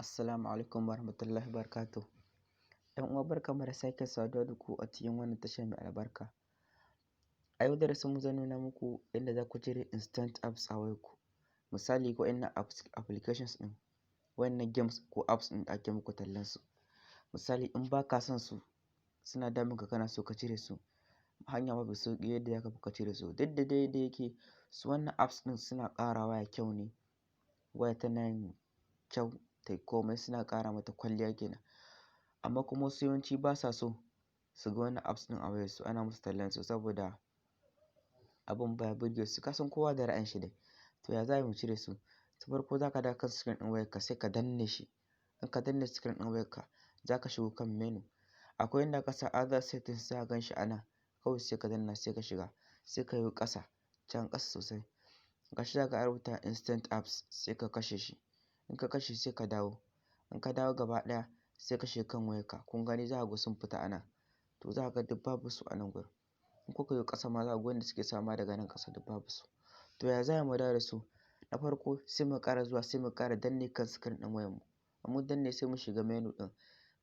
Assalamu alaikum warahmatullahi wabarakatuh. ‘Yan uwa barkanmu da sake saduwa da ku a cikin wannan tasha mai albarka. A yau darasinmu zan nuna muku yadda za ku cire instant apps a wayarku. Misali waɗannan applications ɗin, waɗannan games ko apps ɗin da ake muku tallansu. Misali in ba ka son su, suna damunka kana so ka cire su, hanya mafi sauƙi yadda za ka bi ka cire su. Duk da dai yake su wannan apps ɗin suna ƙara waya kyau ne, waya tana yin kyau tai komai, suna ƙara mata kwalliya kenan. Amma kuma wasu yawanci ba sa so su ga wannan apps ɗin a wayarsu ana musu tallansu saboda abin baya burge su. Ka san kowa da ra'ayin shi dai. To ya za a yi mu cire su? Ta farko za ka dawo kan screen ɗin wayarka sai ka danne shi. In ka danne screen ɗin wayarka za ka shigo kan menu. Akwai inda aka sa other settings za ka gan shi a nan. Kawai sai ka danna sai ka shiga. Sai ka yo ƙasa, can ƙasa sosai. Gashi za ka rubuta instant apps sai ka kashe shi. In ka kashe sai ka dawo. In ka dawo gaba ɗaya sai ka shiga kan wayarka. Kun gani za ka ga sun fita a nan. To za ka ga duk babu su a nan gurin. In kuka yo ƙasa ma za ku ga wanda suke sama daga nan ƙasa duk babu su. To ya za mu dawo da su? Na farko sai mu ƙara zuwa sai mu ƙara danne kan screen ɗin wayarmu. In mun danne sai mu shiga menu ɗin.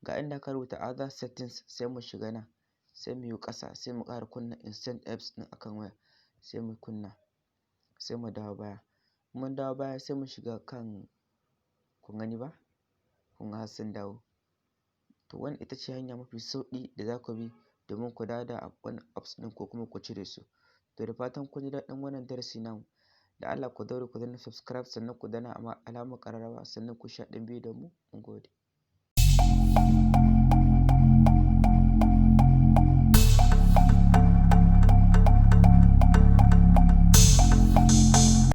Ga inda aka rubuta other settings sai mu shiga nan. Sai mu yo ƙasa sai mu ƙara kunna instant apps ɗin akan waya. Sai mu kunna. Sai mu dawo baya. In mun dawo baya sai mu shiga kan, kun gani ba? Kun ga har sun dawo. To wannan ita ce hanya mafi sauƙi da za ku bi domin ku dawo da wannan apps ɗin ko kuma ku cire su. To da fatan kun ji daɗin wannan darasi namu. Da Allah ku daure ku danna subscribe sannan ku danna alamar ƙararrawa sannan ku sha ɗan bidiyon mu. Mun gode.